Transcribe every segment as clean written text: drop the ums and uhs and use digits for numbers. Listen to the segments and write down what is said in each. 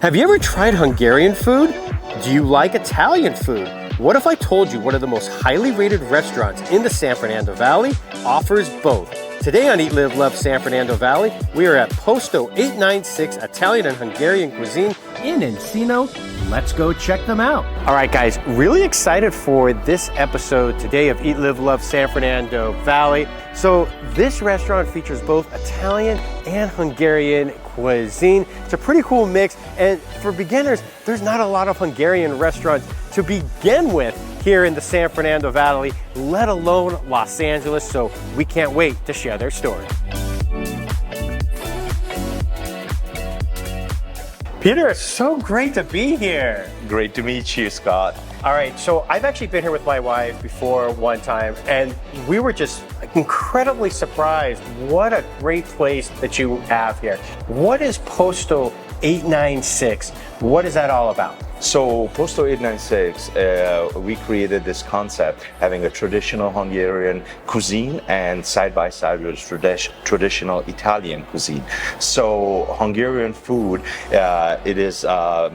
Have you ever tried Hungarian food? Do you like Italian food? What if I told you one of the most highly rated restaurants in the San Fernando Valley offers both? Today on Eat, Live, Love San Fernando Valley, we are at Posto 896 Italian and Hungarian Cuisine in Encino. Let's go check them out. All right, guys, really excited for this episode today of Eat, Live, Love San Fernando Valley. So this restaurant features both Italian and Hungarian cuisine. It's a pretty cool mix, and for beginners, there's not a lot of Hungarian restaurants to begin with here in the San Fernando Valley, let alone Los Angeles, so we can't wait to share their story. Peter, it's so great to be here. Great to meet you, Scott. All right, so I've actually been here with my wife before one time, and we were just incredibly surprised. What a great place that you have here. What is Posto 896? What is that all about? So Posto 896, we created this concept having a traditional Hungarian cuisine and side by side with traditional Italian cuisine. So Hungarian food, it is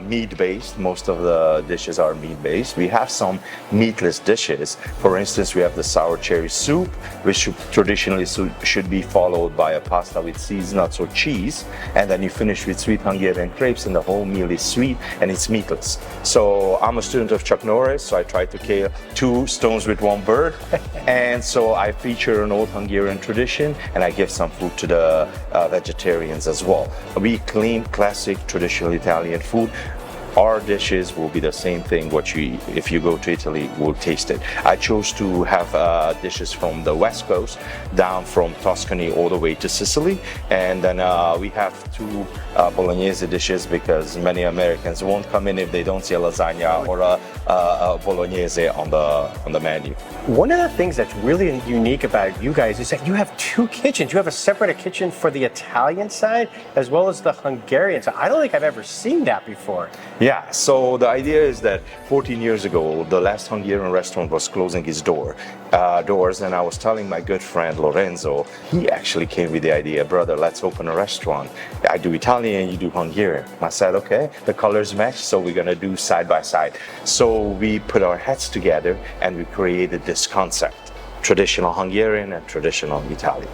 meat based. Most of the dishes are meat based. We have some meatless dishes. For instance, we have the sour cherry soup, which traditionally should be followed by a pasta with seeds, nuts or cheese, and then you finish with sweet Hungarian crepes, and the whole meal is sweet and it's meatless. So I'm a student of Chuck Norris, so I try to kill two stones with one bird. And so I feature an old Hungarian tradition, and I give some food to the vegetarians as well. We claim classic traditional Italian food. Our dishes will be the same thing if you go to Italy, will taste it. I chose to have dishes from the West Coast, down from Tuscany all the way to Sicily. And then we have two Bolognese dishes, because many Americans won't come in if they don't see a lasagna or a Bolognese on the menu. One of the things that's really unique about you guys is that you have two kitchens. You have a separate kitchen for the Italian side as well as the Hungarian side. I don't think I've ever seen that before. Yeah, so the idea is that 14 years ago, the last Hungarian restaurant was closing its doors, and I was telling my good friend Lorenzo, he actually came with the idea, brother, let's open a restaurant. I do Italian, you do Hungarian. I said, okay, the colors match, so we're gonna do side by side. So we put our heads together and we created this concept: traditional Hungarian and traditional Italian.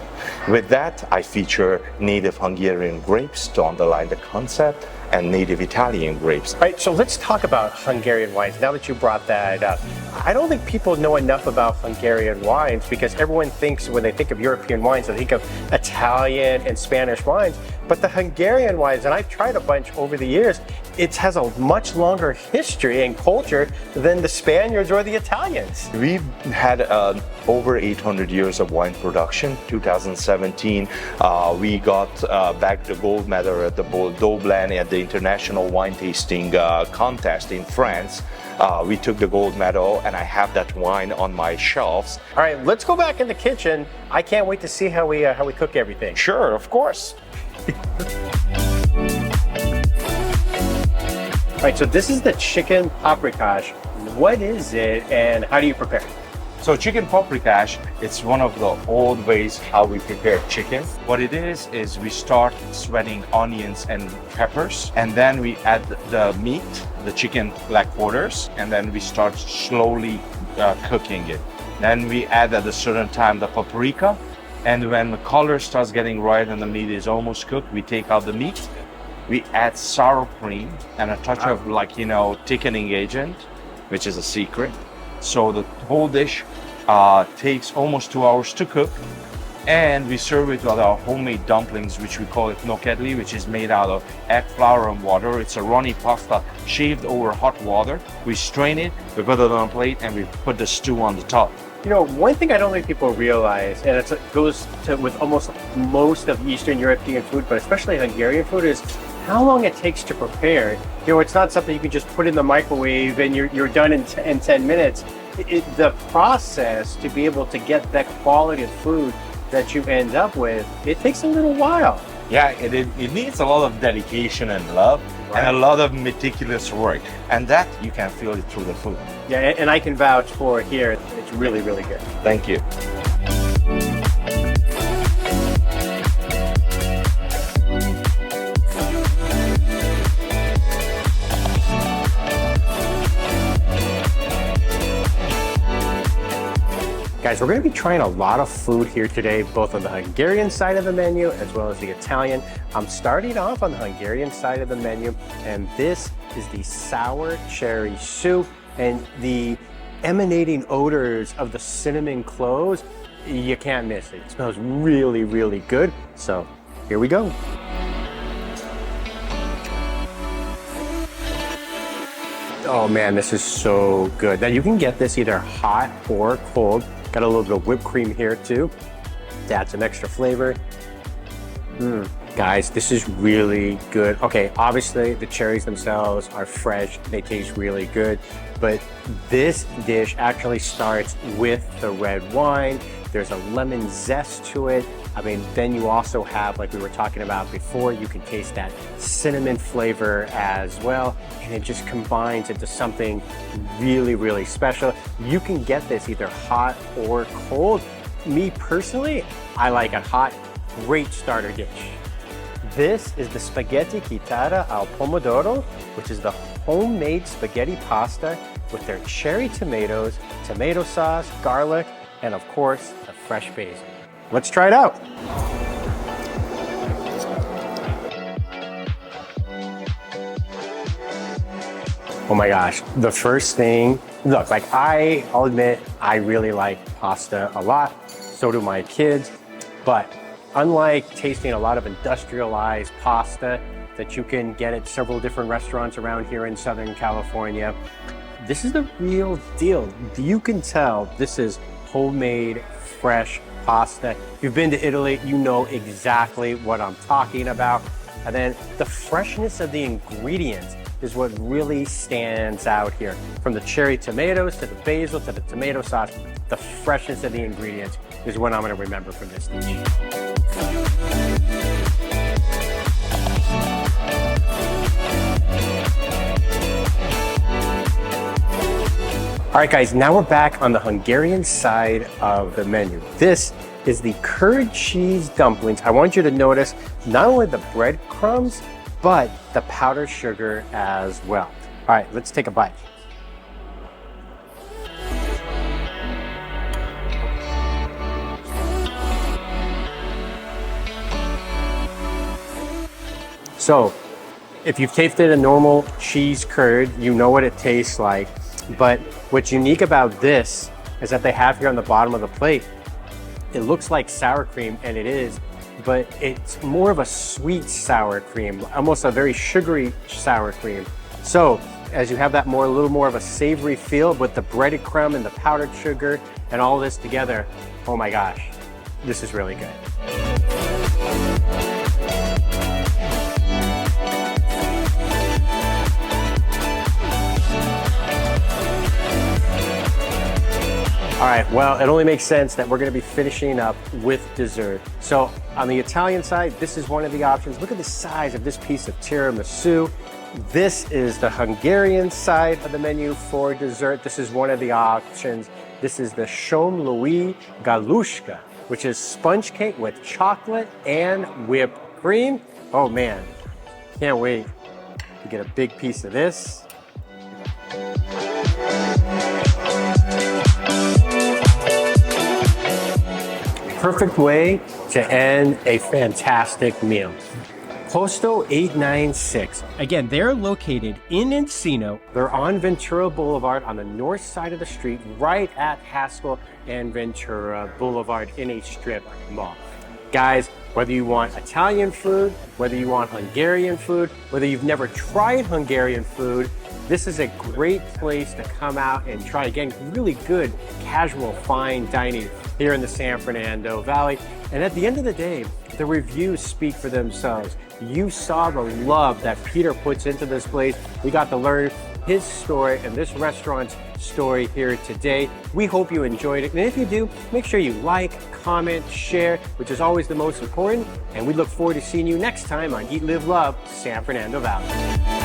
With that, I feature native Hungarian grapes to underline the concept, and native Italian grapes. All right, so let's talk about Hungarian wines. Now that you brought that up, I don't think people know enough about Hungarian wines, because everyone thinks, when they think of European wines, they think of Italian and Spanish wines. But the Hungarian wines, and I've tried a bunch over the years, it has a much longer history and culture than the Spaniards or the Italians. We've had over 800 years of wine production. 2017, we got back the gold medal at the Blvd at the International Wine Tasting Contest in France. We took the gold medal, and I have that wine on my shelves. All right, let's go back in the kitchen. I can't wait to see how we cook everything. Sure, of course. All right, so this is the chicken paprikash. What is it, and how do you prepare it? So chicken paprikash, it's one of the old ways how we prepare chicken. What it is we start sweating onions and peppers, and then we add the meat, the chicken black quarters, and then we start slowly cooking it. Then we add at a certain time the paprika, and when the color starts getting right and the meat is almost cooked, we take out the meat. We add sour cream and a touch of thickening agent, which is a secret. So the whole dish takes almost 2 hours to cook, and we serve it with our homemade dumplings, which we call it gnocchi, which is made out of egg, flour, and water. It's a runny pasta shaved over hot water. We strain it, we put it on a plate, and we put the stew on the top. You know, one thing I don't think people realize, and it goes with almost most of Eastern European food, but especially Hungarian food, is how long it takes to prepare. You know, it's not something you can just put in the microwave and you're done in 10 minutes. The process to be able to get that quality of food that you end up with, it takes a little while. Yeah, it needs a lot of dedication and love, right, and a lot of meticulous work, and that you can feel it through the food. Yeah, and I can vouch for it here. It's really, really good. Thank you. Guys, we're going to be trying a lot of food here today, both on the Hungarian side of the menu as well as the Italian. I'm starting off on the Hungarian side of the menu, and this is the sour cherry soup, and the emanating odors of the cinnamon cloves, you can't miss it. It smells really, really good. So here we go. Oh man, this is so good. Now you can get this either hot or cold. Got a little bit of whipped cream here too. Add some extra flavor. Guys, this is really good. Okay, obviously the cherries themselves are fresh. They taste really good. But this dish actually starts with the red wine. There's a lemon zest to it. I mean, then you also have, like we were talking about before, you can taste that cinnamon flavor as well. And it just combines into something really, really special. You can get this either hot or cold. Me personally, I like it hot. Great starter dish. This is the spaghetti chitarra al pomodoro, which is the homemade spaghetti pasta with their cherry tomatoes, tomato sauce, garlic, and of course, the fresh basil. Let's try it out. Oh my gosh, the first thing, look, like I'll admit, I really like pasta a lot. So do my kids. But unlike tasting a lot of industrialized pasta that you can get at several different restaurants around here in Southern California, this is the real deal. You can tell this is homemade, fresh pasta. If you've been to Italy, you know exactly what I'm talking about. And then the freshness of the ingredients is what really stands out here. From the cherry tomatoes to the basil to the tomato sauce, the freshness of the ingredients is what I'm going to remember from this dish. All right, guys, now we're back on the Hungarian side of the menu. This is the curd cheese dumplings. I want you to notice not only the breadcrumbs, but the powdered sugar as well. All right, let's take a bite. So, if you've tasted a normal cheese curd, you know what it tastes like. But what's unique about this is that they have here on the bottom of the plate, it looks like sour cream, and it is, but it's more of a sweet sour cream, almost a very sugary sour cream. So as you have that a little more of a savory feel with the breadcrumb and the powdered sugar and all this together, oh my gosh, this is really good. All right, well, it only makes sense that we're gonna be finishing up with dessert. So on the Italian side, this is one of the options. Look at the size of this piece of tiramisu. This is the Hungarian side of the menu for dessert. This is one of the options. This is the somloi galuska, which is sponge cake with chocolate and whipped cream. Oh man, can't wait to get a big piece of this. Perfect way to end a fantastic meal. Posto 896. Again, they're located in Encino. They're on Ventura Boulevard on the north side of the street, right at Haskell and Ventura Boulevard in a strip mall. Guys, whether you want Italian food, whether you want Hungarian food, whether you've never tried Hungarian food, this is a great place to come out and try, again, really good casual fine dining here in the San Fernando Valley. And at the end of the day, the reviews speak for themselves. You saw the love that Peter puts into this place. We got to learn his story and this restaurant's story here today. We hope you enjoyed it. And if you do, make sure you like, comment, share, which is always the most important. And we look forward to seeing you next time on Eat, Live, Love San Fernando Valley.